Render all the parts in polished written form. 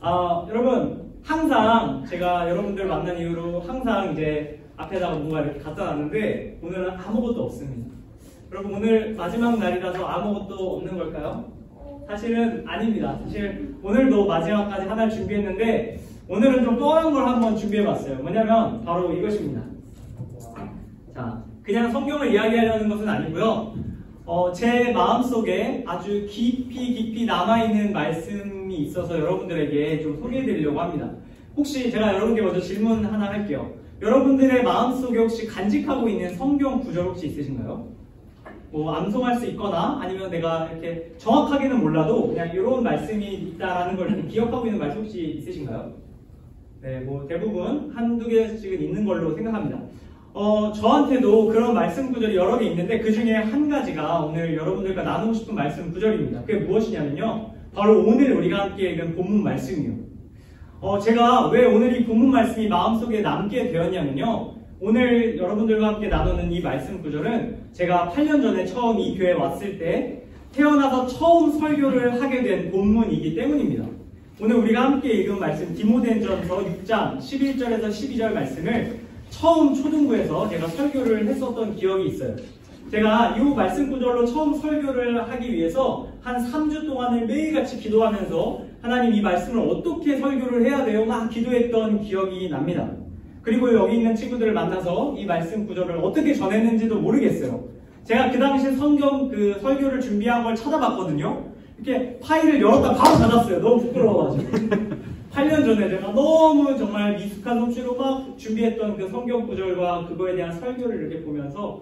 여러분, 항상 제가 여러분들 만난 이후로 항상 이제 앞에다가 뭔가 이렇게 갖다 놨는데 오늘은 아무것도 없습니다. 여러분, 오늘 마지막 날이라서 아무것도 없는 걸까요? 사실은 아닙니다. 사실 오늘도 마지막까지 하나를 준비했는데 오늘은 좀 뻔한 걸 한번 준비해봤어요. 뭐냐면 바로 이것입니다. 자, 그냥 성경을 이야기하려는 것은 아니고요. 제 마음속에 아주 깊이 남아있는 말씀이 있어서 여러분들에게 좀 소개해드리려고 합니다. 혹시 제가 여러분께 먼저 질문 하나 할게요. 여러분들의 마음속에 혹시 간직하고 있는 성경 구절 혹시 있으신가요? 뭐 암송할 수 있거나 아니면 내가 이렇게 정확하게는 몰라도 그냥 이런 말씀이 있다라는 걸 기억하고 있는 말씀 혹시 있으신가요? 네, 뭐 대부분 한두 개씩은 있는 걸로 생각합니다. 저한테도 그런 말씀 구절이 여러 개 있는데 그 중에 한 가지가 오늘 여러분들과 나누고 싶은 말씀 구절입니다. 그게 무엇이냐면요, 바로 오늘 우리가 함께 읽은 본문 말씀이요. 제가 왜 오늘 이 본문 말씀이 마음속에 남게 되었냐면요, 오늘 여러분들과 함께 나누는 이 말씀 구절은 제가 8년 전에 처음 이 교회에 왔을 때 태어나서 처음 설교를 하게 된 본문이기 때문입니다. 오늘 우리가 함께 읽은 말씀 디모데전서 6장 11절에서 12절 말씀을 처음 초등부에서 제가 설교를 했었던 기억이 있어요. 제가 이 말씀 구절로 처음 설교를 하기 위해서 한 3주 동안을 매일같이 기도하면서 하나님 이 말씀을 어떻게 설교를 해야 돼요? 막 기도했던 기억이 납니다. 그리고 여기 있는 친구들을 만나서 이 말씀 구절을 어떻게 전했는지도 모르겠어요. 제가 그 당시에 성경 설교를 준비한 걸 찾아봤거든요. 이렇게 파일을 열었다 바로 닫았어요. 너무 부끄러워가지고. 8년 전에 제가 너무 정말 미숙한 솜씨로 막 준비했던 그 성경 구절과 그거에 대한 설교를 이렇게 보면서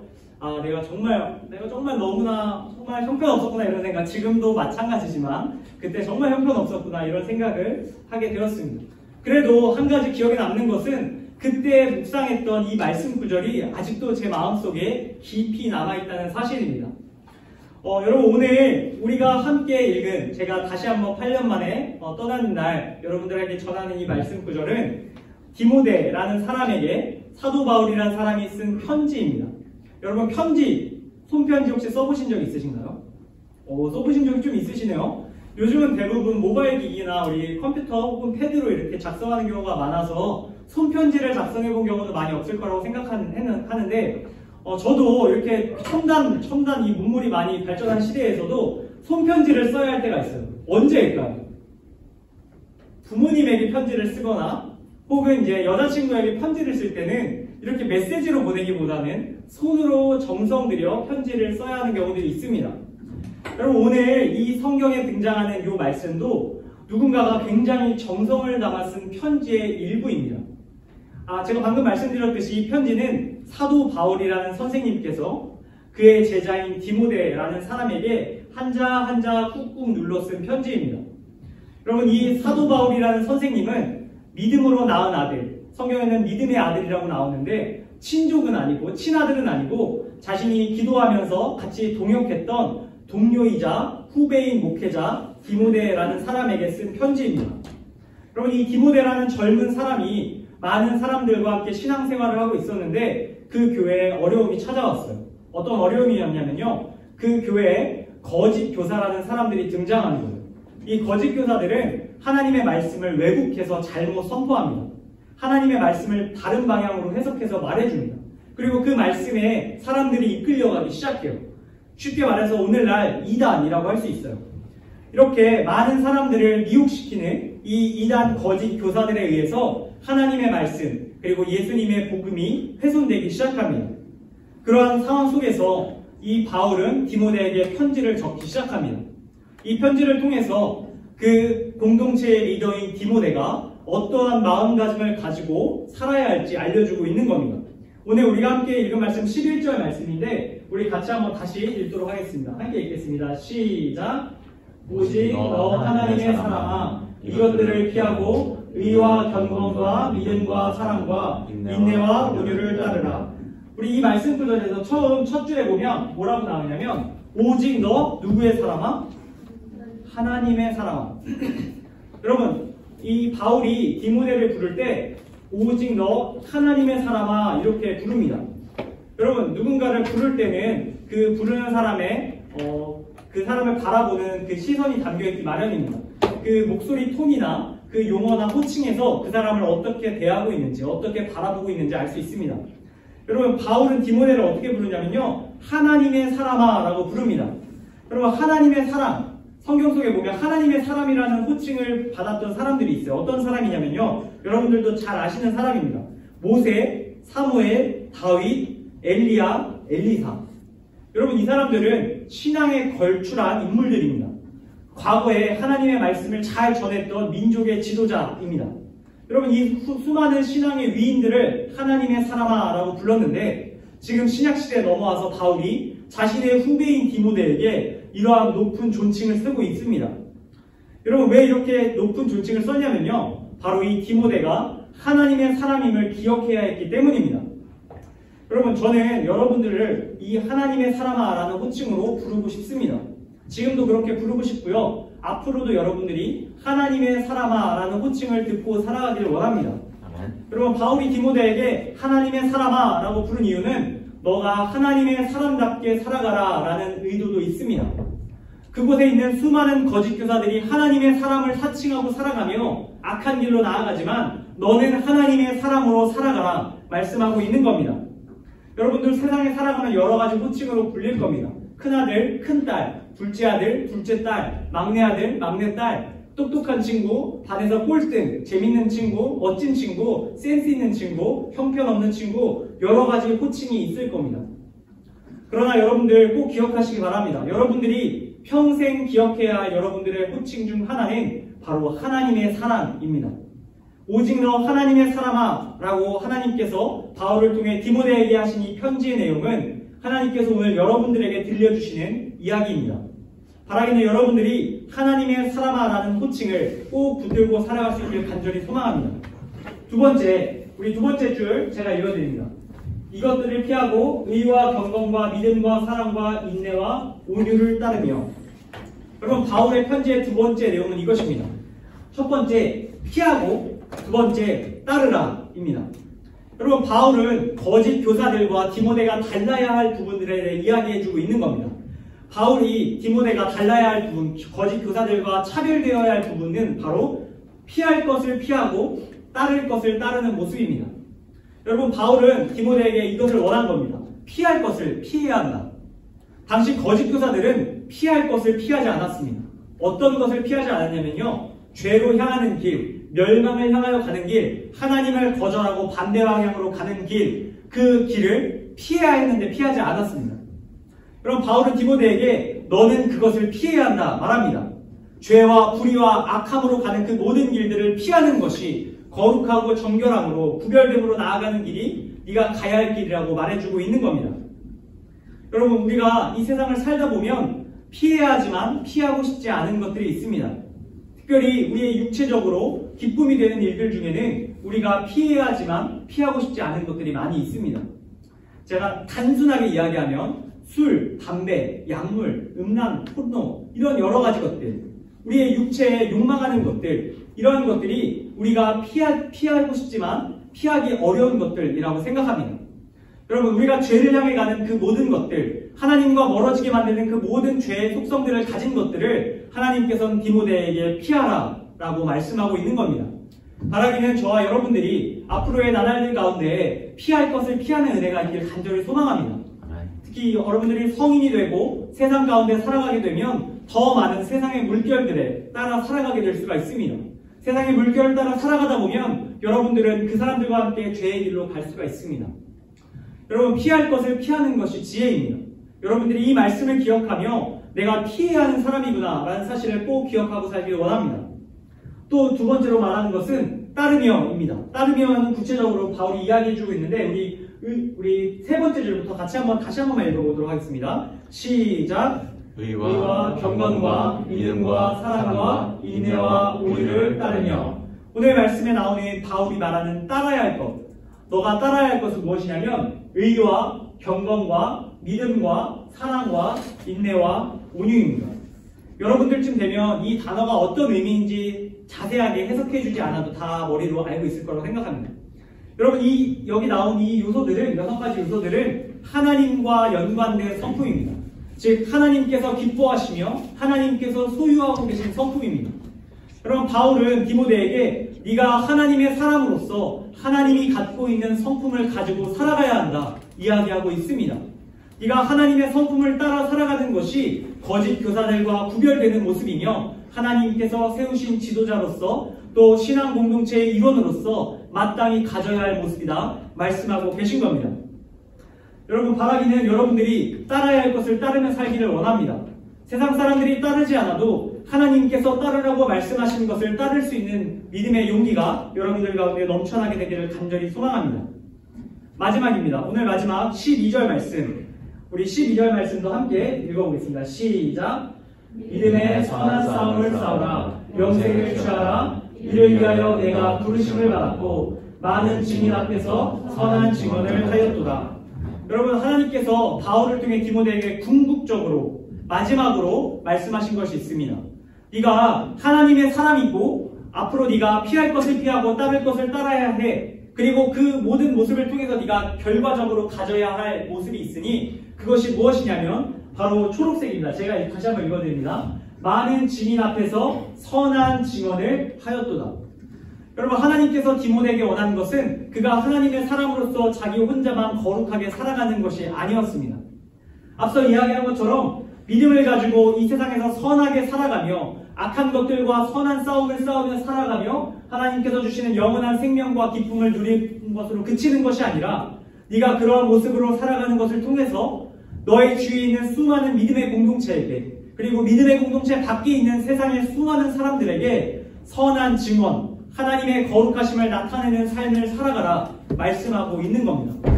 내가 정말 너무나 정말 형편없었구나 이런 생각, 지금도 마찬가지지만 그때 정말 형편없었구나 이런 생각을 하게 되었습니다. 그래도 한 가지 기억에 남는 것은 그때 묵상했던 이 말씀 구절이 아직도 제 마음속에 깊이 남아있다는 사실입니다. 여러분, 오늘 우리가 함께 읽은, 제가 다시 한번 8년 만에 떠나는 날 여러분들에게 전하는 이 말씀 구절은 디모데라는 사람에게 사도 바울이라는 사람이 쓴 편지입니다. 여러분, 편지, 손편지 혹시 써보신 적 있으신가요? 써보신 적이 좀 있으시네요. 요즘은 대부분 모바일 기기나 우리 컴퓨터 혹은 패드로 이렇게 작성하는 경우가 많아서 손편지를 작성해 본 경우도 많이 없을 거라고 생각하는데 저도 이렇게 첨단 이 문물이 많이 발전한 시대에서도 손편지를 써야 할 때가 있어요. 언제일까요? 부모님에게 편지를 쓰거나 혹은 이제 여자친구에게 편지를 쓸 때는 이렇게 메시지로 보내기보다는 손으로 정성 들여 편지를 써야 하는 경우들이 있습니다. 여러분, 오늘 이 성경에 등장하는 이 말씀도 누군가가 굉장히 정성을 담아 쓴 편지의 일부입니다. 제가 방금 말씀드렸듯이 이 편지는 사도 바울이라는 선생님께서 그의 제자인 디모데라는 사람에게 한자 한자 꾹꾹 눌러 쓴 편지입니다. 여러분, 이 사도 바울이라는 선생님은 믿음으로 낳은 아들, 성경에는 믿음의 아들이라고 나오는데 친족은 아니고 친아들은 아니고 자신이 기도하면서 같이 동역했던 동료이자 후배인 목회자 디모데라는 사람에게 쓴 편지입니다. 여러분, 이 디모데라는 젊은 사람이 많은 사람들과 함께 신앙생활을 하고 있었는데 그 교회에 어려움이 찾아왔어요. 어떤 어려움이었냐면요, 그 교회에 거짓 교사라는 사람들이 등장하는 거예요. 이 거짓 교사들은 하나님의 말씀을 왜곡해서 잘못 선포합니다. 하나님의 말씀을 다른 방향으로 해석해서 말해줍니다. 그리고 그 말씀에 사람들이 이끌려가기 시작해요. 쉽게 말해서 오늘날 이단이라고 할 수 있어요. 이렇게 많은 사람들을 미혹시키는 이 이단 거짓 교사들에 의해서 하나님의 말씀 그리고 예수님의 복음이 훼손되기 시작합니다. 그러한 상황 속에서 이 바울은 디모데에게 편지를 적기 시작합니다. 이 편지를 통해서 그 공동체의 리더인 디모데가 어떠한 마음가짐을 가지고 살아야 할지 알려주고 있는 겁니다. 오늘 우리가 함께 읽은 말씀 11절 말씀인데 우리 같이 한번 다시 읽도록 하겠습니다. 함께 읽겠습니다. 시작! 오직 너 하나님의 사랑아 이것들을 피하고 의와 견건과 믿음과 사랑과 인내와 온유를 따르라. 우리 이 말씀 구절에서 처음 첫 줄에 보면 뭐라고 나오냐면 오직 너 누구의 사랑아? 하나님의 사랑아. 여러분, 이 바울이 디모데를 부를 때 오직 너 하나님의 사람아 이렇게 부릅니다. 여러분, 누군가를 부를 때는 그 부르는 사람의 그 사람을 바라보는 그 시선이 담겨있기 마련입니다. 그 목소리 톤이나 그 용어나 호칭에서 그 사람을 어떻게 대하고 있는지, 어떻게 바라보고 있는지 알 수 있습니다. 여러분, 바울은 디모데를 어떻게 부르냐면요, 하나님의 사람아 라고 부릅니다. 여러분, 하나님의 사람, 성경 속에 보면 하나님의 사람이라는 호칭을 받았던 사람들이 있어요. 어떤 사람이냐면요, 여러분들도 잘 아시는 사람입니다. 모세, 사무엘, 다윗, 엘리야, 엘리사. 여러분, 이 사람들은 신앙에 걸출한 인물들입니다. 과거에 하나님의 말씀을 잘 전했던 민족의 지도자입니다. 여러분, 이 수많은 신앙의 위인들을 하나님의 사람아 라고 불렀는데, 지금 신약시대에 넘어와서 바울이 자신의 후배인 디모데에게 이러한 높은 존칭을 쓰고 있습니다. 여러분, 왜 이렇게 높은 존칭을 썼냐면요, 바로 이 디모데가 하나님의 사람임을 기억해야 했기 때문입니다. 여러분, 저는 여러분들을 이 하나님의 사람아 라는 호칭으로 부르고 싶습니다. 지금도 그렇게 부르고 싶고요, 앞으로도 여러분들이 하나님의 사람아 라는 호칭을 듣고 살아가기를 원합니다. 여러분, 바울이 디모데에게 하나님의 사람아 라고 부른 이유는 너가 하나님의 사람답게 살아가라 라는 의도도 있습니다. 그곳에 있는 수많은 거짓 교사들이 하나님의 사람을 사칭하고 살아가며 악한 길로 나아가지만 너는 하나님의 사람으로 살아가라 말씀하고 있는 겁니다. 여러분들 세상에 살아가면 여러 가지 호칭으로 불릴 겁니다. 큰아들, 큰딸, 둘째 아들, 둘째 딸, 막내 아들, 막내 딸, 똑똑한 친구, 반에서 꼴등, 재밌는 친구, 멋진 친구, 센스 있는 친구, 형편없는 친구, 여러 가지 호칭이 있을 겁니다. 그러나 여러분들 꼭 기억하시기 바랍니다. 여러분들이 평생 기억해야 할 여러분들의 호칭 중 하나는 바로 하나님의 사람입니다. 오직 너 하나님의 사람아 라고 하나님께서 바울을 통해 디모데에게 하신 이 편지의 내용은 하나님께서 오늘 여러분들에게 들려주시는 이야기입니다. 바라기는 여러분들이 하나님의 사람아 라는 호칭을 꼭 붙들고 살아갈 수 있기를 간절히 소망합니다. 두 번째, 우리 두 번째 줄 제가 읽어드립니다. 이것들을 피하고 의와 경건과 믿음과 사랑과 인내와 온유를 따르며. 여러분, 바울의 편지의 두 번째 내용은 이것입니다. 첫 번째, 피하고, 두 번째, 따르라 입니다. 여러분, 바울은 거짓 교사들과 디모데가 달라야 할 부분들에 대해 이야기해주고 있는 겁니다. 바울이 디모데가 달라야 할 부분, 거짓 교사들과 차별되어야 할 부분은 바로 피할 것을 피하고 따를 것을 따르는 모습입니다. 여러분, 바울은 디모데에게 이것을 원한 겁니다. 피할 것을 피해야 한다. 당시 거짓 교사들은 피할 것을 피하지 않았습니다. 어떤 것을 피하지 않았냐면요, 죄로 향하는 길, 멸망을 향하여 가는 길, 하나님을 거절하고 반대 방향으로 가는 길, 그 길을 피해야 했는데 피하지 않았습니다. 여러분, 바울은 디모데에게 너는 그것을 피해야 한다 말합니다. 죄와 불의와 악함으로 가는 그 모든 길들을 피하는 것이 거룩하고 정결함으로 구별됨으로 나아가는 길이 네가 가야 할 길이라고 말해주고 있는 겁니다. 여러분, 우리가 이 세상을 살다 보면 피해야 하지만 피하고 싶지 않은 것들이 있습니다. 특별히 우리의 육체적으로 기쁨이 되는 일들 중에는 우리가 피해야 하지만 피하고 싶지 않은 것들이 많이 있습니다. 제가 단순하게 이야기하면 술, 담배, 약물, 음란, 포르노, 이런 여러 가지 것들, 우리의 육체에 욕망하는 것들, 이러한 것들이 우리가 피하고 싶지만 피하기 어려운 것들이라고 생각합니다. 여러분, 우리가 죄를 향해 가는 그 모든 것들, 하나님과 멀어지게 만드는 그 모든 죄의 속성들을 가진 것들을 하나님께서는 디모데에게 피하라 라고 말씀하고 있는 겁니다. 바라기는 저와 여러분들이 앞으로의 나날들 가운데 피할 것을 피하는 은혜가 있기를 간절히 소망합니다. 특히 여러분들이 성인이 되고 세상 가운데 살아가게 되면 더 많은 세상의 물결들에 따라 살아가게 될 수가 있습니다. 세상의 물결을 따라 살아가다 보면 여러분들은 그 사람들과 함께 죄의 길로 갈 수가 있습니다. 여러분, 피할 것을 피하는 것이 지혜입니다. 여러분들이 이 말씀을 기억하며 내가 피해야 하는 사람이구나 라는 사실을 꼭 기억하고 살길 원합니다. 또 두 번째로 말하는 것은 따르며입니다. 따르며는 구체적으로 바울이 이야기해주고 있는데 우리 세 번째 줄부터 다시 한번 읽어보도록 하겠습니다. 시작! 의와 경건과 믿음과 사랑과 인내와 온유를 따르며. 오늘 말씀에 나오는 바울이 말하는 따라야 할 것, 너가 따라야 할 것은 무엇이냐면 의와 경건과 믿음과 사랑과 인내와 온유입니다. 여러분들쯤 되면 이 단어가 어떤 의미인지 자세하게 해석해주지 않아도 다 머리로 알고 있을 거라고 생각합니다. 여러분, 여기 나온 이 요소들은, 6가지 요소들은 하나님과 연관된 성품입니다. 즉, 하나님께서 기뻐하시며 하나님께서 소유하고 계신 성품입니다. 여러분, 바울은 디모데에게 네가 하나님의 사람으로서 하나님이 갖고 있는 성품을 가지고 살아가야 한다 이야기하고 있습니다. 네가 하나님의 성품을 따라 살아가는 것이 거짓 교사들과 구별되는 모습이며 하나님께서 세우신 지도자로서 또 신앙 공동체의 일원으로서 마땅히 가져야 할 모습이다 말씀하고 계신 겁니다. 여러분, 바라기는 여러분들이 따라야 할 것을 따르며 살기를 원합니다. 세상 사람들이 따르지 않아도 하나님께서 따르라고 말씀하신 것을 따를 수 있는 믿음의 용기가 여러분들 가운데 넘쳐나게 되기를 간절히 소망합니다. 마지막입니다. 오늘 마지막 12절 말씀, 우리 12절 말씀도 함께 읽어보겠습니다. 시작! 믿음의 선한 싸움을 싸우라. 명색을 취하라. 이를 위하여 내가 부르심을 받았고 많은 증인 앞에서 선한 증언을 하였도다. 여러분, 하나님께서 바울을 통해 디모데에게 궁극적으로 마지막으로 말씀하신 것이 있습니다. 네가 하나님의 사람이고 앞으로 네가 피할 것을 피하고 따를 것을 따라야 해. 그리고 그 모든 모습을 통해서 네가 결과적으로 가져야 할 모습이 있으니 그것이 무엇이냐면 바로 초록색입니다. 제가 다시 한번 읽어드립니다. 많은 증인 앞에서 선한 증언을 하였도다. 여러분, 하나님께서 디모데에게 원하는 것은 그가 하나님의 사람으로서 자기 혼자만 거룩하게 살아가는 것이 아니었습니다. 앞서 이야기한 것처럼 믿음을 가지고 이 세상에서 선하게 살아가며 악한 것들과 선한 싸움을 싸우며 살아가며 하나님께서 주시는 영원한 생명과 기쁨을 누리는 것으로 그치는 것이 아니라 네가 그러한 모습으로 살아가는 것을 통해서 너의 주위에 있는 수많은 믿음의 공동체에게 그리고 믿음의 공동체 밖에 있는 세상의 수많은 사람들에게 선한 증언, 하나님의 거룩하심을 나타내는 삶을 살아가라 말씀하고 있는 겁니다.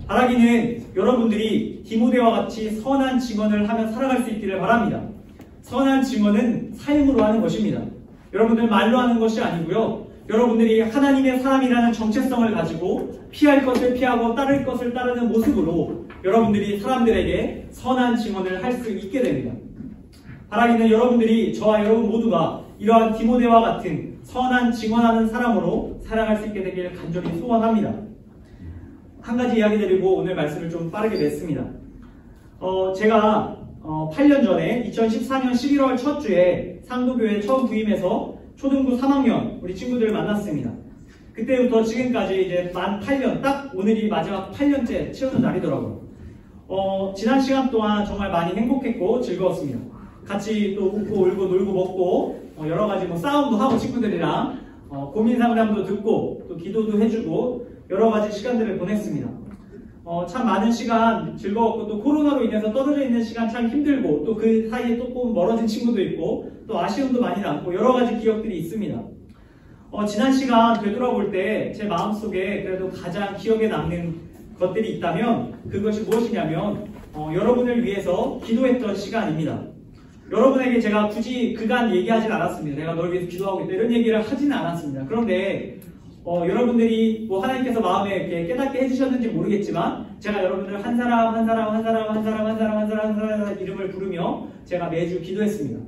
바라기는 여러분들이 디모데와 같이 선한 증언을 하며 살아갈 수 있기를 바랍니다. 선한 증언은 삶으로 하는 것입니다. 여러분들 말로 하는 것이 아니고요. 여러분들이 하나님의 사람이라는 정체성을 가지고 피할 것을 피하고 따를 것을 따르는 모습으로 여러분들이 사람들에게 선한 증언을 할 수 있게 됩니다. 바라기는 여러분들이 저와 여러분 모두가 이러한 디모데와 같은 선한 증언하는 사람으로 살아갈 수 있게 되기를 간절히 소원합니다. 한 가지 이야기 드리고 오늘 말씀을 좀 빠르게 맺습니다. 제가 8년 전에 2014년 11월 첫 주에 상도교회 처음 부임해서 초등부 3학년 우리 친구들을 만났습니다. 그때부터 지금까지 이제 만 8년, 딱 오늘이 마지막 8년째 채우는 날이더라고요. 지난 시간 동안 정말 많이 행복했고 즐거웠습니다. 같이 또 웃고 울고 놀고 먹고 여러 가지 싸움도 하고 친구들이랑 고민 상담도 듣고 또 기도도 해주고 여러 가지 시간들을 보냈습니다. 참 많은 시간 즐거웠고 또 코로나로 인해서 떨어져 있는 시간 참 힘들고 또 그 사이에 조금 멀어진 친구도 있고 또 아쉬움도 많이 남고 여러 가지 기억들이 있습니다. 지난 시간 되돌아볼 때 제 마음속에 그래도 가장 기억에 남는 것들이 있다면 그것이 무엇이냐면 여러분을 위해서 기도했던 시간입니다. 여러분에게 제가 굳이 그간 얘기하진 않았습니다. 내가 널 위해서 기도하고 있다 이런 얘기를 하지는 않았습니다. 그런데 여러분들이 하나님께서 마음에 이렇게 깨닫게 해주셨는지 모르겠지만 제가 여러분들 한 사람 이름을 부르며 제가 매주 기도했습니다.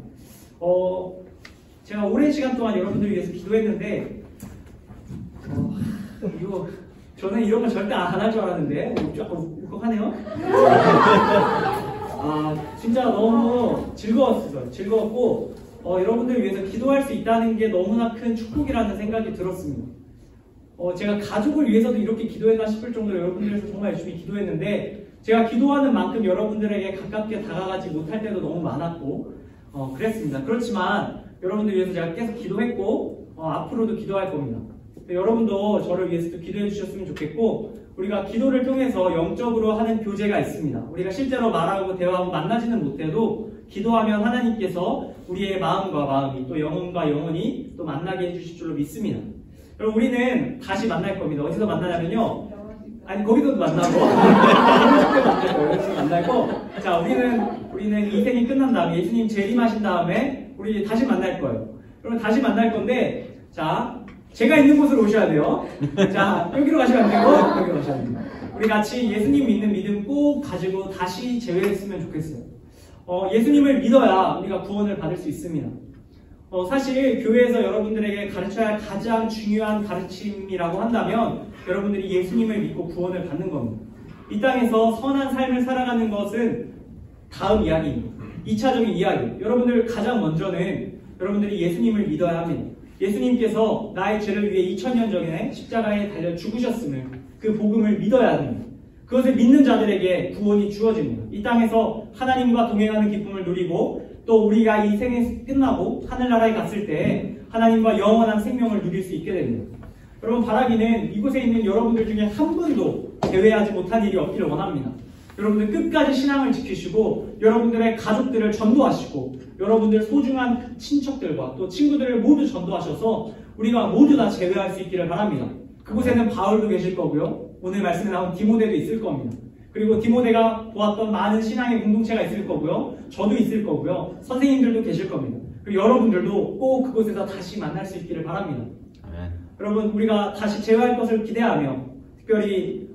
제가 오랜 시간 동안 여러분들을 위해서 기도했는데 저는 이런 거 절대 안 할 줄 알았는데 약간 울컥하네요. 진짜 너무 즐거웠어요. 즐거웠고 여러분들을 위해서 기도할 수 있다는 게 너무나 큰 축복이라는 생각이 들었습니다. 제가 가족을 위해서도 이렇게 기도했나 싶을 정도로 여러분들 위해서 정말 열심히 기도했는데 제가 기도하는 만큼 여러분들에게 가깝게 다가가지 못할 때도 너무 많았고 그랬습니다. 그렇지만 여러분들 위해서 제가 계속 기도했고 앞으로도 기도할 겁니다. 여러분도 저를 위해서도 기도해 주셨으면 좋겠고 우리가 기도를 통해서 영적으로 하는 교제가 있습니다. 우리가 실제로 말하고 대화하고 만나지는 못해도 기도하면 하나님께서 우리의 마음과 마음이 또 영혼과 영혼이 또 만나게 해주실 줄로 믿습니다. 여러분 우리는 다시 만날 겁니다. 어디서 만나냐면요. 아니 거기서도 만나고 여기서 만나고 자 우리는 인생이 끝난 다음에 예수님 재림하신 다음에 우리 다시 만날 거예요. 여러분 다시 만날 건데 자 제가 있는 곳으로 오셔야 돼요. 자 여기로 가시면 안 되고 여기로 가셔야 됩니다. 우리 같이 예수님 믿는 믿음 꼭 가지고 다시 재회했으면 좋겠어요. 예수님을 믿어야 우리가 구원을 받을 수 있습니다. 사실 교회에서 여러분들에게 가르쳐야 할 가장 중요한 가르침이라고 한다면 여러분들이 예수님을 믿고 구원을 받는 겁니다. 이 땅에서 선한 삶을 살아가는 것은 다음 이야기입니다. 2차적인 이야기. 여러분들 가장 먼저는 여러분들이 예수님을 믿어야 합니다. 예수님께서 나의 죄를 위해 2000년 전에 십자가에 달려 죽으셨음을, 그 복음을 믿어야 합니다. 그것을 믿는 자들에게 구원이 주어집니다. 이 땅에서 하나님과 동행하는 기쁨을 누리고 또 우리가 이 생이 끝나고 하늘나라에 갔을 때 하나님과 영원한 생명을 누릴 수 있게 됩니다. 여러분, 바라기는 이곳에 있는 여러분들 중에 한 분도 제외하지 못한 일이 없기를 원합니다. 여러분들 끝까지 신앙을 지키시고 여러분들의 가족들을 전도하시고 여러분들 소중한 친척들과 또 친구들을 모두 전도하셔서 우리가 모두 다 제외할 수 있기를 바랍니다. 그곳에는 바울도 계실 거고요. 오늘 말씀에 나온 디모데도 있을 겁니다. 그리고 디모데가 보았던 많은 신앙의 공동체가 있을 거고요. 저도 있을 거고요. 선생님들도 계실 겁니다. 그리고 여러분들도 꼭 그곳에서 다시 만날 수 있기를 바랍니다. 아멘. 여러분, 우리가 다시 재회할 것을 기대하며 특별히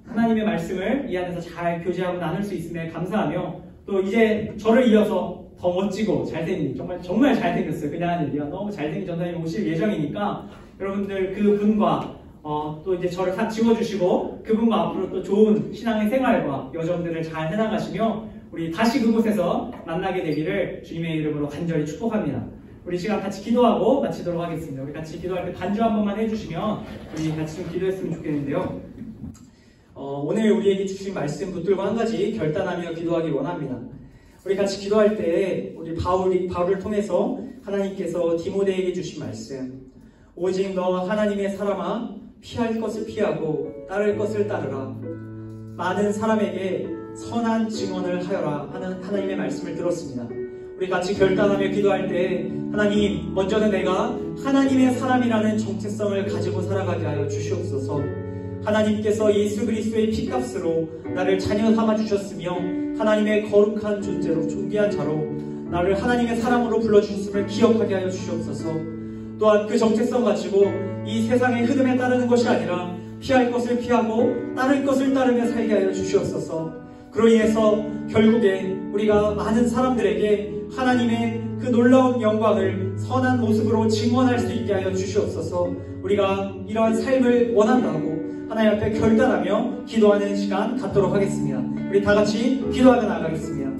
하나님의 말씀을 이 안에서 잘 교제하고 나눌 수 있음에 감사하며 또 이제 저를 이어서 더 멋지고 잘생긴, 정말 잘생겼어요. 그냥 하는 얘기가 너무 잘생긴 전사님 오실 예정이니까 여러분들 그분과 또 이제 저를 다 지워주시고 그분과 앞으로 또 좋은 신앙의 생활과 여정들을 잘 해나가시며 우리 다시 그곳에서 만나게 되기를 주님의 이름으로 간절히 축복합니다. 우리 시간 같이 기도하고 마치도록 하겠습니다. 우리 같이 기도할 때 반주 한 번만 해주시면 우리 같이 좀 기도했으면 좋겠는데요. 오늘 우리에게 주신 말씀 붙들고 한 가지 결단하며 기도하기 원합니다. 우리 같이 기도할 때 우리 바울을 통해서 하나님께서 디모데에게 주신 말씀, 오직 너 하나님의 사람아 피할 것을 피하고 따를 것을 따르라, 많은 사람에게 선한 증언을 하여라 하는 하나님의 말씀을 들었습니다. 우리 같이 결단하며 기도할 때 하나님, 먼저는 내가 하나님의 사람이라는 정체성을 가지고 살아가게 하여 주시옵소서. 하나님께서 예수 그리스도의 피값으로 나를 자녀 삼아 주셨으며 하나님의 거룩한 존재로 존귀한 자로 나를 하나님의 사람으로 불러주셨음을 기억하게 하여 주시옵소서. 또한 그 정체성 가지고 이 세상의 흐름에 따르는 것이 아니라 피할 것을 피하고 따를 것을 따르며 살게 하여 주시옵소서. 그로 인해서 결국에 우리가 많은 사람들에게 하나님의 그 놀라운 영광을 선한 모습으로 증언할 수 있게 하여 주시옵소서. 우리가 이러한 삶을 원한다고 하나님 앞에 결단하며 기도하는 시간 갖도록 하겠습니다. 우리 다 같이 기도하며 나가겠습니다.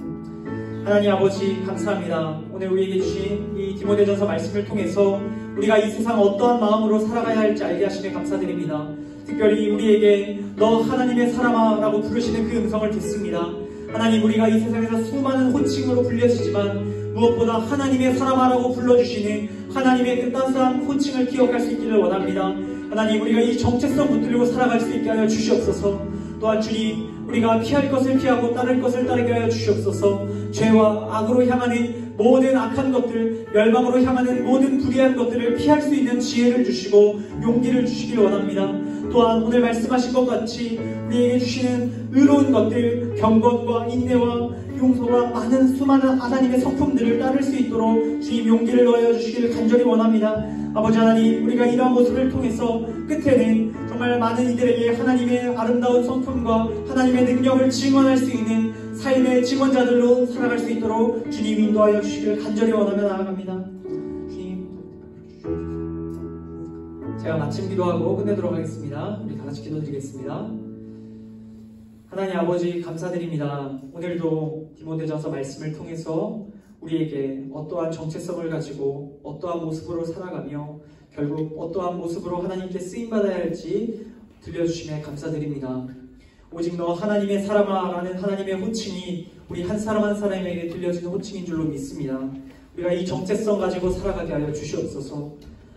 하나님 아버지, 감사합니다. 오늘 우리에게 주신 이 디모데전서 말씀을 통해서 우리가 이 세상 어떠한 마음으로 살아가야 할지 알게 하시며 감사드립니다. 특별히 우리에게 너 하나님의 사람아 라고 부르시는 그 음성을 듣습니다. 하나님, 우리가 이 세상에서 수많은 호칭으로 불려지지만 무엇보다 하나님의 사람아 라고 불러주시는 하나님의 그 따스한 호칭을 기억할 수 있기를 원합니다. 하나님, 우리가 이 정체성 붙들고 살아갈 수 있게 하여 주시옵소서. 또한 주님, 우리가 피할 것을 피하고 따를 것을 따르게 하여 주시옵소서. 죄와 악으로 향하는 모든 악한 것들, 멸망으로 향하는 모든 불의한 것들을 피할 수 있는 지혜를 주시고 용기를 주시길 원합니다. 또한 오늘 말씀하신 것 같이 우리에게 주시는 의로운 것들, 경건과 인내와 용서와 많은 수많은 하나님의 성품들을 따를 수 있도록 주님 용기를 넣어 주시기를 간절히 원합니다. 아버지 하나님, 우리가 이러한 모습을 통해서 끝에는 정말 많은 이들에게 하나님의 아름다운 성품과 하나님의 능력을 증언할 수 있는 삶의 증언자들로 살아갈 수 있도록 주님 인도하여 주시기를 간절히 원하며 나아갑니다. 주님, 제가 마침 기도하고 끝내도록 하겠습니다. 우리 다 같이 기도드리겠습니다. 하나님 아버지, 감사드립니다. 오늘도 디모데전서 말씀을 통해서 우리에게 어떠한 정체성을 가지고 어떠한 모습으로 살아가며 결국 어떠한 모습으로 하나님께 쓰임받아야 할지 들려주심에 감사드립니다. 오직 너 하나님의 사람아 라는 하나님의 호칭이 우리 한 사람 한 사람에게 들려지는 호칭인 줄로 믿습니다. 우리가 이 정체성 가지고 살아가게 하여 주시옵소서.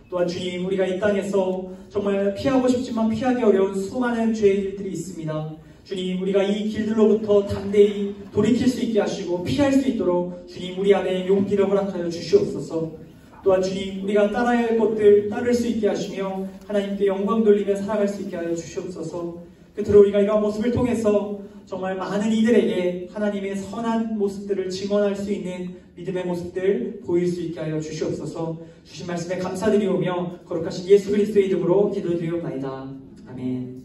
또한 주님, 우리가 이 땅에서 정말 피하고 싶지만 피하기 어려운 수많은 죄의 길들이 있습니다. 주님, 우리가 이 길들로부터 담대히 돌이킬 수 있게 하시고 피할 수 있도록 주님, 우리 안에 용기를 허락하여 주시옵소서. 또한 주님, 우리가 따라야 할 것들 따를 수 있게 하시며 하나님께 영광 돌리며 살아갈 수 있게 하여 주시옵소서. 끝으로 우리가 이러한 모습을 통해서 정말 많은 이들에게 하나님의 선한 모습들을 증언할 수 있는 믿음의 모습들 보일 수 있게 하여 주시옵소서. 주신 말씀에 감사드리오며 거룩하신 예수 그리스도의 이름으로 기도드리옵나이다. 아멘.